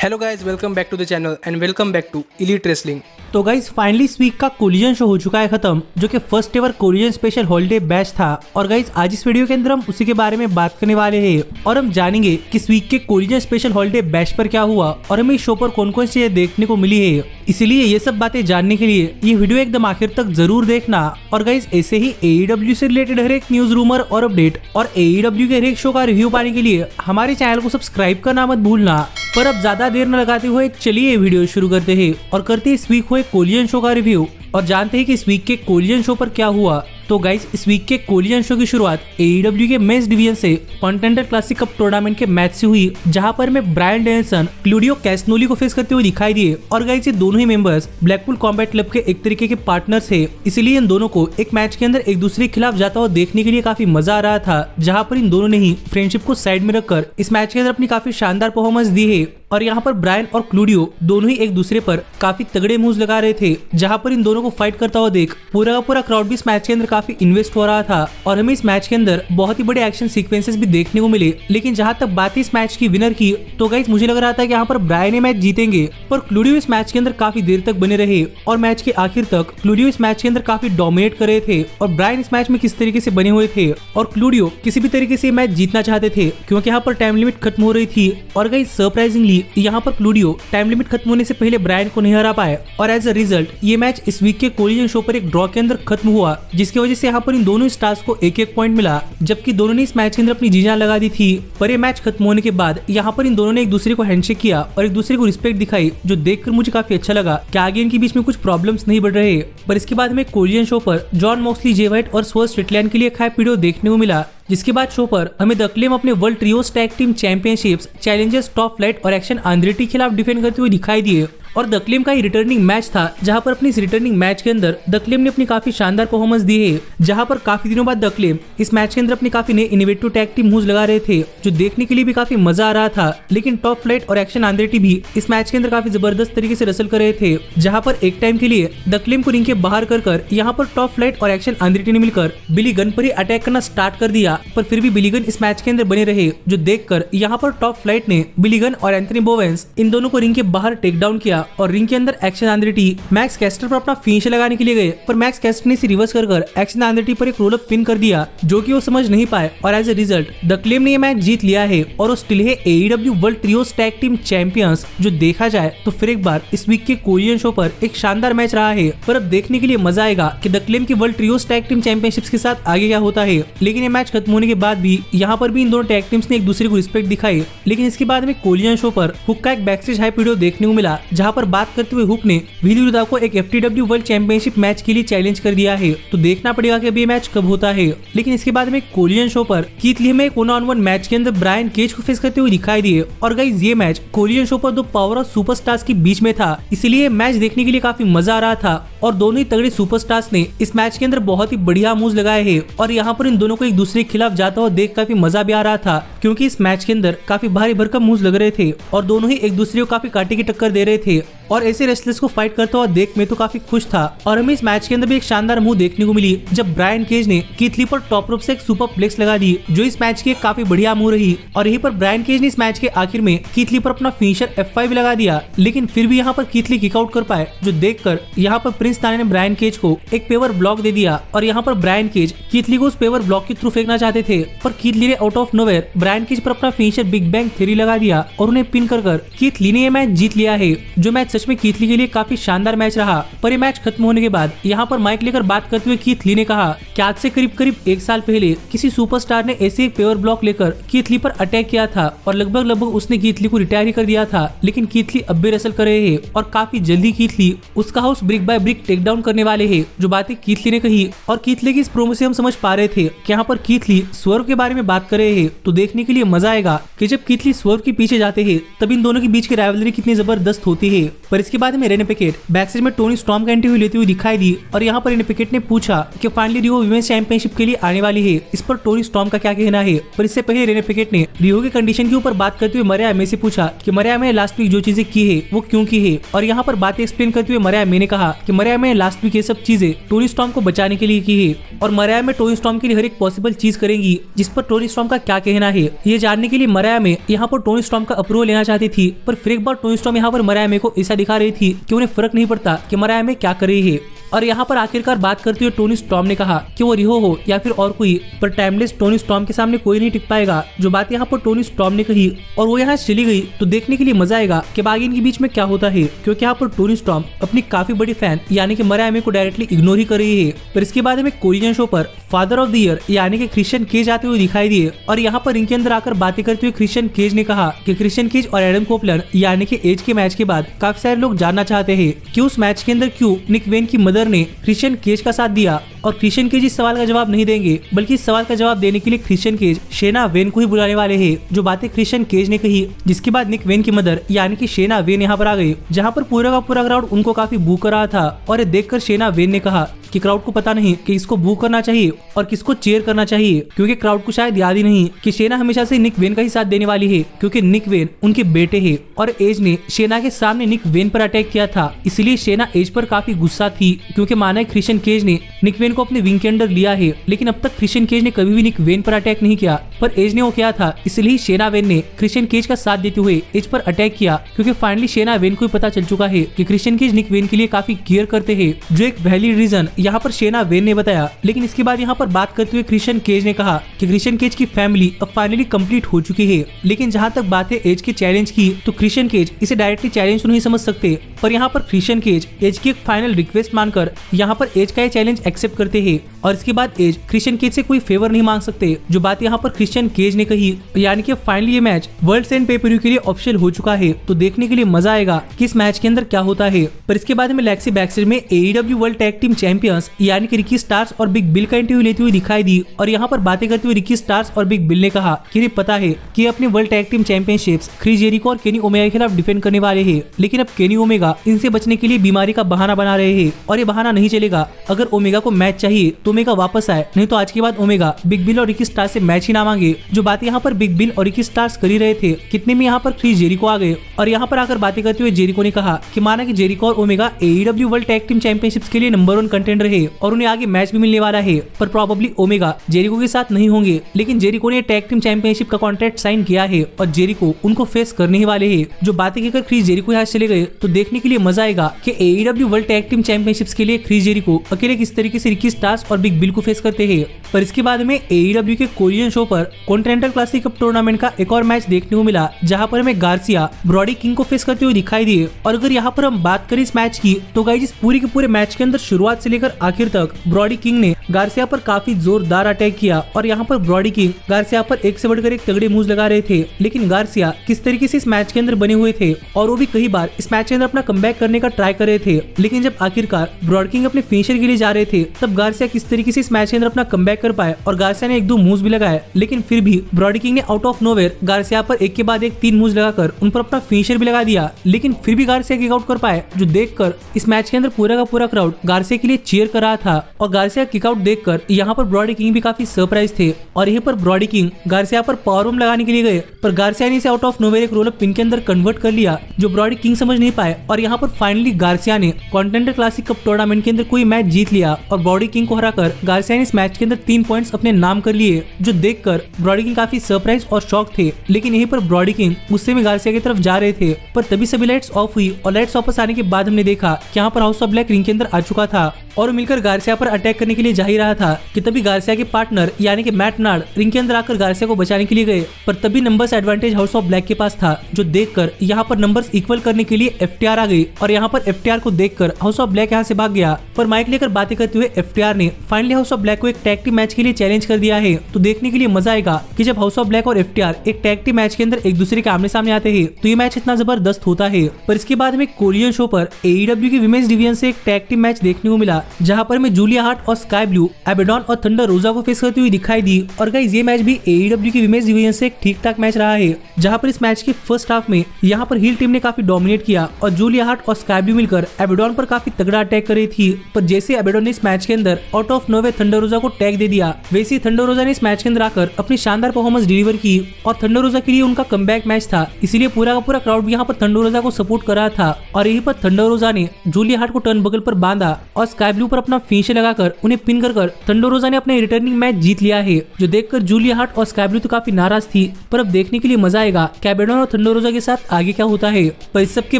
Hello guys, welcome back to the channel and welcome back to elite wrestling. तो guys finally इस week का collision show हो चुका है खत्म, जो कि first ever collision special holiday bash था। और गाइज आज इस वीडियो के अंदर हम उसी के बारे में बात करने वाले हैं और हम जानेंगे कि इस वीक के कोलिजन स्पेशल हॉलिडे बैच पर क्या हुआ और हमें इस शो पर कौन कौन सी चीजें देखने को मिली है। इसीलिए ये सब बातें जानने के लिए ये वीडियो एकदम आखिर तक जरूर देखना। और गाइज ऐसे ही AEW से रिलेटेड हर एक न्यूज, रूमर और अपडेट और AEW के हर एक शो का रिव्यू पाने के लिए हमारे चैनल को सब्सक्राइब करना मत भूलना। पर अब ज्यादा देर न लगाते हुए चलिए वीडियो शुरू करते हैं और करते हैं इस वीक हुए कोलिजन शो का रिव्यू और जानते हैं कि इस वीक के कोलिजन शो पर क्या हुआ। तो गाइज इस वीक के कोलिजन शो की शुरुआत AEW के मेंस डिवीजन से कॉन्टेंडर क्लासिक कप टूर्नामेंट के मैच से हुई, जहां पर में ब्रायन डेनियल्सन क्लूडियो कैसनोली को फेस करते हुए दिखाई दिए। और गाइज ये दोनों ही मेंबर्स ब्लैकपूल कॉम्बैट क्लब के एक तरीके के पार्टनर्स है, इसलिए इन दोनों को एक मैच के अंदर एक दूसरे के खिलाफ जाता हुआ देखने के लिए काफी मजा आ रहा था, जहाँ पर इन दोनों ने ही फ्रेंडशिप को साइड में रखकर इस मैच के अंदर अपनी काफी शानदार परफॉर्मेंस दी है। और यहाँ पर ब्रायन और क्लूडियो दोनों ही एक दूसरे पर काफी तगड़े मूव्स लगा रहे थे, जहाँ पर इन दोनों को फाइट करता हुआ देख पूरा का पूरा क्राउड भी इस मैच के अंदर काफी इन्वेस्ट हो रहा था। और हमें इस मैच के अंदर बहुत ही बड़े एक्शन सीक्वेंसेस भी देखने को मिले। लेकिन जहाँ तक बात है इस मैच की विनर की, तो गाइस मुझे लग रहा था कि यहाँ पर ब्रायन मैच जीतेंगे, पर क्लूडियो इस मैच के अंदर काफी देर तक बने रहे और मैच के आखिर तक क्लूडियो इस मैच के अंदर काफी डोमिनेट कर रहे थे। और ब्रायन इस मैच में किस तरीके से बने हुए थे और क्लूडियो किसी भी तरीके से मैच जीतना चाहते थे, क्योंकि यहाँ पर टाइम लिमिट खत्म हो रही थी। और गाइस सरप्राइजिंगली यहाँ पर क्लूडियो टाइम लिमिट खत्म होने से पहले ब्रायन को नहीं हरा पाए और एज अ रिजल्ट ये मैच इस वीक के कोलिजन शो पर एक ड्रॉ के अंदर खत्म हुआ, जिसकी वजह से यहाँ पर इन दोनों स्टार्स को एक एक पॉइंट मिला, जबकि दोनों ने इस मैच के अंदर अपनी जी जान लगा दी थी। पर ये मैच खत्म होने के बाद यहाँ पर इन दोनों ने एक दूसरे को हैंडशेक किया और एक दूसरे को रिस्पेक्ट दिखाई, जो देखकर मुझे काफी अच्छा लगा कि आगे इनके बीच में कुछ प्रॉब्लम्स नहीं बढ़ रहे। पर इसके बाद में कोलिजन शो पर जॉन मॉक्सली, जे वाइट और स्वर्ट स्ट्रिकलैंड के लिए एक हाइप वीडियो देखने को मिला, जिसके बाद शो पर हमें द क्लेम अपने world ट्रियोस tag team championships Challengers top flight और एक्शन आंद्रेटी के खिलाफ डिफेंड करते हुए दिखाई दिए। और द क्लेम का ही रिटर्निंग मैच था, जहां पर अपनी इस रिटर्निंग मैच के अंदर द क्लेम ने अपनी काफी शानदार परफॉर्मेंस दी है, जहां पर काफी दिनों बाद द क्लेम इस मैच के अंदर अपने काफी नए इनोवेटिव टैग टीम मूव्स लगा रहे थे, जो देखने के लिए भी काफी मजा आ रहा था। लेकिन टॉप फ्लाइट और एक्शन आंद्रेटी भी इस मैच के अंदर काफी जबरदस्त तरीके से रसल कर रहे थे, जहां पर एक टाइम के लिए द क्लेम को रिंग के बाहर कर यहाँ पर टॉप फ्लाइट और एक्शन आंद्रेटी ने मिलकर बिली गन पर ही अटैक करना स्टार्ट कर दिया। पर फिर भी बिली गन इस मैच के अंदर बने रहे, जो देखकर यहाँ पर टॉप फ्लाइट ने बिली गन और एंथनी बोवेंस इन दोनों को रिंग के बाहर टेक डाउन किया और रिंग के अंदर एक्शन आंद्रेटी मैक्स कैस्टर पर अपना फिनिश लगाने के लिए गए, पर मैक्स कैस्टर ने इसे रिवर्स कर एक्शन आंद्रेटी पर एक रोल अप पिन कर दिया, जो कि वो समझ नहीं पाए। और as a result the claim ने ये मैच जीत लिया है और वो स्टिल है AEW world ट्रियोस tag team champions. जो देखा जाए तो फिर एक बार इस वीक के कोलिजन शो पर एक शानदार मैच रहा है, पर अब देखने के लिए मजा आएगा कि द क्लेम की वर्ल्ड ट्रियोस टैग टीम चैंपियनशिप्स के साथ आगे क्या होता है। लेकिन ये मैच खत्म होने के बाद भी यहाँ पर भी इन दोनों टैग टीम्स ने एक दूसरे को रिस्पेक्ट दिखाई। लेकिन इसके बाद में कोलिजन शो पर हुक का एक बैकस्टेज हाइप वीडियो देखने को मिला, जहाँ पर बात करते हुए हुक ने विली रुदा को एक FTW वर्ल्ड चैंपियनशिप मैच के लिए चैलेंज कर दिया है। तो देखना पड़ेगा कि अभी ये मैच कब होता है। लेकिन इसके बाद में कोलिजन शो पर कीथ ली में एक 1-on-1 मैच के अंदर ब्रायन केज को फेस करते हुए दिखाई दिए। और गाइस ये मैच कोलिजन शो पर दो पावर ऑफ सुपरस्टार्स के बीच में था, इसलिए मैच देखने के लिए काफी मजा आ रहा था। और दोनों ही तगड़े सुपरस्टार्स ने इस मैच के अंदर बहुत ही बढ़िया मूव्स लगाए हैं और यहाँ पर इन दोनों को एक दूसरे के खिलाफ जाता हुआ देख काफी मजा भी आ रहा था, क्योंकि इस मैच के अंदर काफी भारी भरकम मूव्स लग रहे थे और दोनों ही एक दूसरे को काफी काटे की टक्कर दे रहे थे। और ऐसे रेसलर्स को फाइट करता हुआ देख मैं तो काफी खुश था। और हमें इस मैच के अंदर भी एक शानदार मूव देखने को मिली, जब ब्रायन केज ने कीथ ली पर टॉप रोप से एक सुपर प्लेक्स लगा दी, जो इस मैच की एक काफी बढ़िया मूव रही। और यहीं पर ब्रायन केज ने इस मैच के आखिर में कीथ ली पर अपना फिनिशर F5 लगा दिया, लेकिन फिर भी यहाँ पर कीथ ली किक आउट कर पाए, जो देखकर यहाँ पर प्रिंस ताने ने ब्रायन केज को एक पेवर ब्लॉक दे दिया। और यहाँ पर ब्रायन केज कीथ ली को उस पेवर ब्लॉक के थ्रू फेंकना चाहते थे, पर कीथ ली ने out of nowhere Brian Cage पर अपना फिनिशर बिग बैंग थ्योरी लगा दिया और उन्हें पिन कर कीथ ली ने ये मैच जीत लिया है। जो मैच सच में कीथ ली के लिए काफी शानदार मैच रहा। पर ये मैच खत्म होने के बाद यहाँ पर माइक लेकर बात करते हुए कीथ ली ने कहा कि आज से करीब 1 साल पहले किसी सुपरस्टार ने ऐसे एक पेवर ब्लॉक लेकर कीथ ली पर अटैक किया था और लगभग उसने कीथ ली को रिटायर ही कर दिया था। लेकिन कीथ ली अब भी रेसल कर रहे हैं और काफी जल्दी कीथ ली उसका house brick by brick take down करने वाले हैं। जो बातें कीथ ली ने कही और कीथ ली की इस प्रोमो से हम समझ पा रहे थे कि यहाँ पर कीथ ली स्वर्व के बारे में बात कर रहे हैं। तो देखने के लिए मजा आएगा कि जब कीथ ली स्वर्व के पीछे जाते हैं तब इन दोनों के बीच की राइवलरी कितनी जबरदस्त होती है। पर इसके बाद में रेने पिकेट बैकस्टेज में टोनी स्टॉर्म का इंटरव्यू लेते हुए दिखाई दी और यहाँ पर रेने पिकेट ने पूछा कि फाइनली रियो विमेंस चैंपियनशिप के लिए आने वाली है, इस पर टोनी स्टॉर्म का क्या कहना है। पर इससे पहले रेने पिकेट ने रियो के कंडीशन के ऊपर बात करते हुए मरिया मे से पूछा कि मरिया मे लास्ट वीक जो चीजें की है वो क्यों की है। और यहाँ पर बातें एक्सप्लेन करते हुए मरिया मे ने कहा कि मरिया मरिया ने लास्ट वीक ये सब चीजें टोनी स्टॉर्म को बचाने के लिए की है और मरिया में टोनी स्टॉर्म के लिए हर एक पॉसिबल चीज करेंगी जिस पर टोनी स्टॉर्म का क्या कहना है ये जानने के लिए मरिया में यहाँ पर टोनी स्टॉर्म का अप्रूवल लेना चाहती थी। पर फिर एक बार टोनी स्टॉर्म यहाँ पर मरिया को ऐसा दिखा रही थी कि उन्हें फर्क नहीं पड़ता कि मरिया में क्या कर रही है। और यहाँ पर आखिरकार बात करते हुए टोनी स्टॉर्म ने कहा कि वो रिहो हो या फिर और कोई, पर टाइमलेस टोनी स्टॉर्म के सामने कोई नहीं टिक पाएगा। जो बात यहाँ पर टोनी स्टॉर्म ने कही और वो यहाँ चली गई तो देखने के लिए मजा आएगा कि बाकी इनके बीच में क्या होता है, क्योंकि यहाँ पर टोनी स्टॉर्म अपनी काफी बड़ी फैन यानी कि मरिया को डायरेक्टली इग्नोर ही कर रही है। पर इसके बाद हमें कोरियन शो पर फादर ऑफ द ईयर यानी कि क्रिश्चियन केज आते हुए दिखाई दिए और यहाँ पर इनके अंदर आकर बातें करते हुए क्रिश्चियन केज ने कहा कि क्रिश्चियन केज और एडम कोपलर यानी कि एज के मैच के बाद काफी सारे लोग जानना चाहते हैं कि उस मैच के अंदर क्यों निक वेन की मदर ने क्रिश्चियन केज का साथ दिया। और क्रिश्चियन केज इस सवाल का जवाब नहीं देंगे, बल्कि इस सवाल का जवाब देने के लिए क्रिश्चियन केज शेना वेन को ही बुलाने वाले हैं। जो बातें क्रिश्चियन केज ने कही जिसके बाद निक वेन की मदर यानी कि शेना वेन यहाँ पर आ गई, जहाँ पर पूरा का पूरा क्राउड उनको काफी बू कर रहा था। और ये देखकर शेना वेन ने कहा कि क्राउड को पता नहीं कि इसको बू करना चाहिए और किसको चीयर करना चाहिए, क्योंकि क्राउड को शायद याद ही नहीं कि शेना हमेशा से निक वेन का ही साथ देने वाली है, क्योंकि निक वेन उनके बेटे हैं। और एज ने शेना के सामने निक वेन पर अटैक किया था, इसलिए शेना एज पर काफी गुस्सा थी, क्योंकि माना है क्रिश्चियन केज ने निक वेन को अपने विंग के अंडर लिया है, लेकिन अब तक क्रिश्चियन केज ने कभी भी निक वेन पर अटैक नहीं किया, पर एज ने वो किया था। इसलिए शेना वेन ने क्रिश्चियन केज का साथ देते हुए एज पर अटैक किया, क्योंकि फाइनली शेना वेन को पता चल चुका है कि क्रिश्चियन केज निक वेन के लिए काफी केयर करते हैं, जो एक वैलिड रीजन यहाँ पर शेना वेन ने बताया। लेकिन इसके बाद यहाँ पर बात करते हुए क्रिश्चियन केज ने कहा कि क्रिश्चियन केज की फैमिली अब फाइनली कंप्लीट हो चुकी है। लेकिन जहाँ तक बात है एज के चैलेंज की, तो क्रिश्चियन केज इसे डायरेक्टली चैलेंज तो नहीं समझ सकते, पर यहाँ पर क्रिश्चियन केज एज की एक फाइनल रिक्वेस्ट मानकर यहाँ पर एज का ये चैलेंज एक्सेप्ट करते हैं। और इसके बाद एज क्रिश्चियन केज से कोई फेवर नहीं मांग सकते। जो बात यहाँ पर क्रिश्चियन केज ने कही, यानी कि फाइनली ये मैच वर्ल्ड एंड पे-पर-व्यू के लिए ऑफिशियल हो चुका है, तो देखने के लिए मजा आएगा कि इस मैच के अंदर क्या होता है। पर इसके बाद में लेक्सी बैकस्टेज में AEW world tag team champions यानी कि रिकी स्टार्स और बिग बिल का इंटरव्यू लेती हुई दिखाई दी। और यहाँ पर बातें करते हुए रिकी स्टार्स और बिग बिल ने कहा कि इन्हें पता है कि अपने world tag team championships Chris Jericho और केनी ओमेगा के खिलाफ डिफेंड करने वाले हैं, लेकिन अब केनी ओमेगा इनसे बचने के लिए बीमारी का बहाना बना रहे हैं। और ये बहाना नहीं चलेगा, अगर ओमेगा को मैच चाहिए तो ओमेगा वापस आए, नहीं तो आज के बाद ओमेगा बिग बिल और रिकी स्टार्स से मैच ही ना मांगे। जो बात यहाँ पर बिग बिल और रिकी स्टार्स कर ही रहे थे, कितने में यहाँ पर क्रिस जेरिको आ गए और यहाँ पर आकर बातें करते हुए जेरिको ने कहा कि माना कि जेरिको और omega AEW world tag team championships के लिए नंबर 1 कंटेंडर है और उन्हें आगे मैच भी मिलने वाला है, पर प्रोबेबली ओमेगा जेरिको के साथ नहीं होंगे। लेकिन जेरिको ने टैग टीम चैंपियनशिप का कॉन्ट्रैक्ट साइन किया है और जेरिको उनको फेस करने ही वाले हैं। जो बातें कहकर क्रिस जेरिको यहाँ चले गए तो देखने के लिए मजा आएगा कि AEW world tag team championships के लिए क्रिस जेरिको अकेले किस तरीके से रिकी स्टार्स और बिग बिल को फेस करते हैं। पर इसके बाद में AEW के कोरियन शो पर कॉन्टिनेंटल क्लासिक कप टूर्नामेंट का एक और मैच देखने को मिला, जहां पर हमें गार्सिया ब्रॉडी किंग को फेस करते हुए दिखाई दिए। और अगर यहाँ पर हम बात करें इस मैच की, तो गाइस इस पूरे के पूरे मैच के अंदर शुरुआत से लेकर आखिर तक ब्रॉडी किंग ने गार्सिया पर काफी जोरदार अटैक किया और यहाँ पर ब्रॉडी किंग गार्सिया पर एक से बढ़कर एक तगड़े मूव्स लगा रहे थे। लेकिन गार्सिया किस तरीके से इस मैच के अंदर बने हुए थे और वो भी कई बार इस मैच के अंदर अपना कमबैक करने का ट्राई कर रहे थे। लेकिन जब आखिरकार ब्रॉडी किंग अपने फिनिशर के लिए जा रहे थे, तब गार्सिया किस तरीके से इस मैच के अंदर अपना कमबैक कर पाए और गार्सिया ने 1-2 मूव्स भी लगाए। लेकिन फिर भी ब्रॉडी किंग ने आउट ऑफ नोवेयर गार्सिया पर एक के बाद एक 3 मूव्स लगाकर उन पर अपना फिनिशर भी लगा दिया। लेकिन फिर भी गार्सिया किक आउट कर पाए, जो देखकर इस मैच के अंदर पूरा का पूरा क्राउड गार्सिया के लिए चीयर कर रहा था। और गार्सिया किक आउट देखकर यहाँ पर ब्रॉडी किंग भी काफी सरप्राइज थे और यहीं पर ब्रॉडी किंग गार्सिया पर पावर बम लगाने के लिए गए, पर गार्सिया ने इसे आउट ऑफ नोवेयर एक रोल अप पिन के अंदर कन्वर्ट कर लिया, जो ब्रॉडी किंग समझ नहीं पाए। और यहाँ पर फाइनली गार्सिया ने कॉन्टिनेंटल क्लासिक कप टूर्नामेंट के अंदर कोई मैच जीत लिया और ब्रॉडी किंग को हराकर गार्सिया ने इस मैच के अंदर 3 पॉइंट्स अपने नाम कर लिए, जो देखकर ब्रॉडी किंग काफी सरप्राइज और शॉक थे। लेकिन यहीं पर ब्रॉडी किंग गुस्से में गार्सिया की तरफ जा रहे थे, पर तभी सभी लाइट्स ऑफ हुई और लाइट्स वापस आने के बाद हमने देखा कि यहाँ पर हाउस ऑफ ब्लैक रिंग के अंदर आ चुका था और मिलकर गार्सिया पर अटैक करने के लिए जा ही रहा था कि तभी गार्सिया के पार्टनर यानी कि मैट नार्ड रिंग के अंदर आकर गार्सिया को बचाने के लिए गए, पर तभी numbers advantage house of black के पास था, जो देखकर यहाँ पर नंबर्स इक्वल करने के लिए FTR आ गई और यहाँ पर FTR को देखकर हाउस ऑफ ब्लैक यहाँ से भाग गया। पर माइक लेकर बातें करते हुए FTR ने फाइनली हाउस ऑफ ब्लैक को एक टैग टीम मैच के लिए चैलेंज कर दिया है। तो देखने के लिए मजा आएगा कि जब हाउस ऑफ ब्लैक और FTR एक टैग टीम मैच के अंदर एक दूसरे के आमने सामने आते हैं तो ये मैच इतना जबरदस्त होता है। पर इसके बाद में कोरियन शो पर AEW की विमेंस डिवीजन से एक टैग टीम मैच देखने को मिला, था, जहां पर हमें जूलिया हार्ट और स्काई ब्लू, एबेडॉन और थंडर रोजा को फेस करती हुई दिखाई दी। और गाइस ये मैच भी AEW की विमेंस डिवीजन से एक ठीक ठाक मैच रहा है, जहां पर इस मैच के फर्स्ट हाफ में यहाँ पर हील टीम ने काफी डोमिनेट किया और जूलिया हार्ट और स्काई ब्लू मिलकर एबेडॉन पर काफी तगड़ा अटैक कर रही थी। पर जैसे एबेडॉन ने इस मैच के अंदर आउट ऑफ नोवे थंडर रोजा को टैग दे दिया, वैसे ही थंडर रोजा ने इस मैच के अंदर आकर अपनी शानदार परफॉर्मेंस डिलीवर की और थंडर रोजा के लिए उनका कमबैक मैच था, इसीलिए पूरा का पूरा क्राउड भी यहाँ पर थंडर रोजा को सपोर्ट कर रहा था। और यहीं पर थंडर रोजा ने जूलिया हार्ट को टर्न बगल पर बांधा और स्काई ब्लू पर अपना फिनिशर लगाकर उन्हें पिन कर थंडर रोजा ने अपने रिटर्निंग मैच जीत लिया है, जो देखकर जूलिया हार्ट और स्काई ब्लू तो काफी नाराज थी। पर अब देखने के लिए मजा आएगा कि एबेडॉन और थंडर रोजा के साथ आगे क्या होता है। पर इस सब के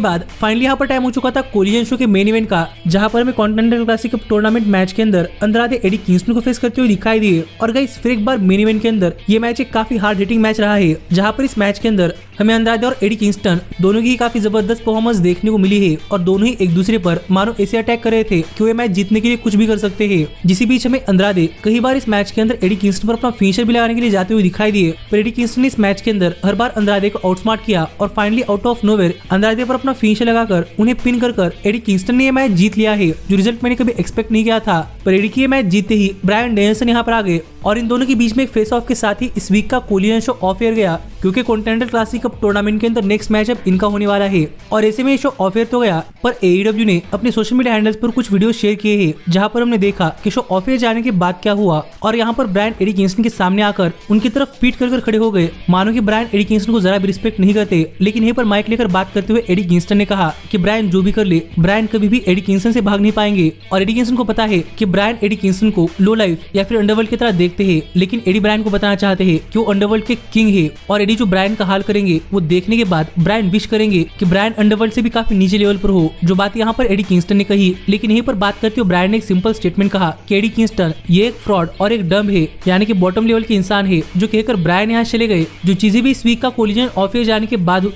बाद फाइनली यहाँ पर टाइम हो चुका था कोलिजन शो के मेन इवेंट का, जहाँ पर हमें कॉन्टिनेंटल क्लासिक टूर्नामेंट मैच के अंदर अंद्रादे एडी किंगस्टन को फेस करते हुए दिखाई दिए। और गाइस फिर एक बार मेन इवेंट के अंदर ये मैच एक काफी हार्ड हिटिंग मैच रहा है, जहाँ पर इस मैच के अंदर हमें अंद्रादे और एडी किंगस्टन दोनों की काफी जबरदस्त परफॉर्मेंस देखने को मिली है और दोनों ही एक दूसरे पर मानो ऐसे अटैक कर रहे थे कि वे मैच जीतने के लिए कुछ भी कर सकते हैं। जिसी बीच हमें अंद्रादे कई बार इस मैच के अंदर एडी किंगस्टन पर अपना फिनिशर भी लगाने के लिए जाते हुए दिखाई दिए, पर एडी किंगस्टन ने इस मैच के अंदर हर बार अंद्रादे को आउटस्मार्ट किया और फाइनली आउट ऑफ नोवेयर अंद्रादे पर अपना फिनिशर लगाकर उन्हें पिन कर एडी किंगस्टन ने यह मैच जीत लिया है, जो रिजल्ट मैंने कभी एक्सपेक्ट नहीं किया था। पर एडी की ये मैच जीतते ही ब्रायन डेनियल्सन यहाँ पर आ गए और इन दोनों के बीच में एक फेस ऑफ के साथ ही इस वीक का कोलिजन शो ऑफ एयर गया, क्योंकि कॉन्टिनेंटल क्लासिक कप टूर्नामेंट के अंदर नेक्स्ट मैच अब इनका होने वाला है। और ऐसे में ये शो ऑफ एयर तो गया, पर AEW ने अपने सोशल मीडिया हैंडल्स पर कुछ वीडियो शेयर किए हैं, जहां पर हमने देखा कि शो ऑफ एयर जाने के बाद क्या हुआ। और यहाँ पर ब्रायन एडी किंगस्टन के सामने आकर उनकी तरफ पीट कर खड़े हो गए, मानो कि ब्रायन एडी किंगस्टन को जरा भी रिस्पेक्ट नहीं करते। लेकिन यहीं पर माइक लेकर बात करते हुए एडी किंगस्टन ने कहा कि ब्रायन जो भी कर ले, ब्रायन कभी भी एडी किंगस्टन से भाग नहीं पाएंगे। और एडी किंगस्टन को पता है कि ब्रायन एडी किंगस्टन को लो लाइफ या फिर अंडरवर्ल्ड की तरह देखते हैं, लेकिन एडी ब्रायन को बताना चाहते हैं कि वो अंडरवर्ल्ड के किंग है। और एडी जो ब्रायन का हाल करेंगे वो देखने के बाद ब्रायन विश करेंगे कि ब्रायन अंडरवर्ल्ड से भी काफी नीचे लेवल पर हो, जो बात यहाँ पर एडी किंगस्टन ने कही। लेकिन यहीं पर बात करते हुए ब्रायन ने एक सिंपल स्टेटमेंट कहा कि एडी किंगस्टन ये एक फ्रॉड और एक डम है, यानी कि बॉटम लेवल के इंसान है, जो कहकर ब्रायन यहाँ चले गए। जो चीजें भी इस वीक का कोलिजन ऑफ एयर जाने के बाद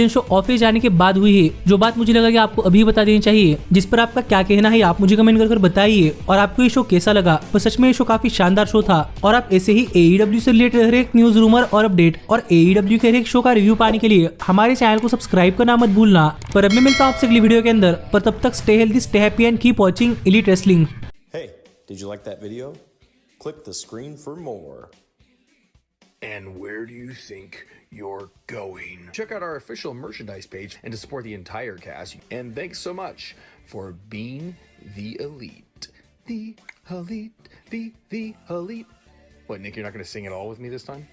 शो ऑफ एयर जाने के बाद हुई है, जो बात मुझे लगा कि आपको अभी बता देनी चाहिए, जिस पर आपका क्या कहना है आप मुझे कमेंट कर बताइए। और आपको ये शो कैसा लगा? पर सच में ये शो काफी शानदार शो था। और आप ऐसे ही AEW से रिलेटेड हर एक न्यूज, रूमर और अपडेट और AEW के हर एक शो का रिव्यू पाने के लिए हमारे चैनल को सब्सक्राइब करना मत भूलना। पर अब मैं मिलता हूँ आपसे अगली वीडियो के अंदर, पर तब तक stay healthy, stay happy and keep watching elite wrestling. Hey, did you like that video? Click the screen for more. And where do you think you're going? Check out our official merchandise page and to support the entire cast. And thanks so much for being the elite. The elite, the elite. What, Nick, you're not going to sing it all with me this time?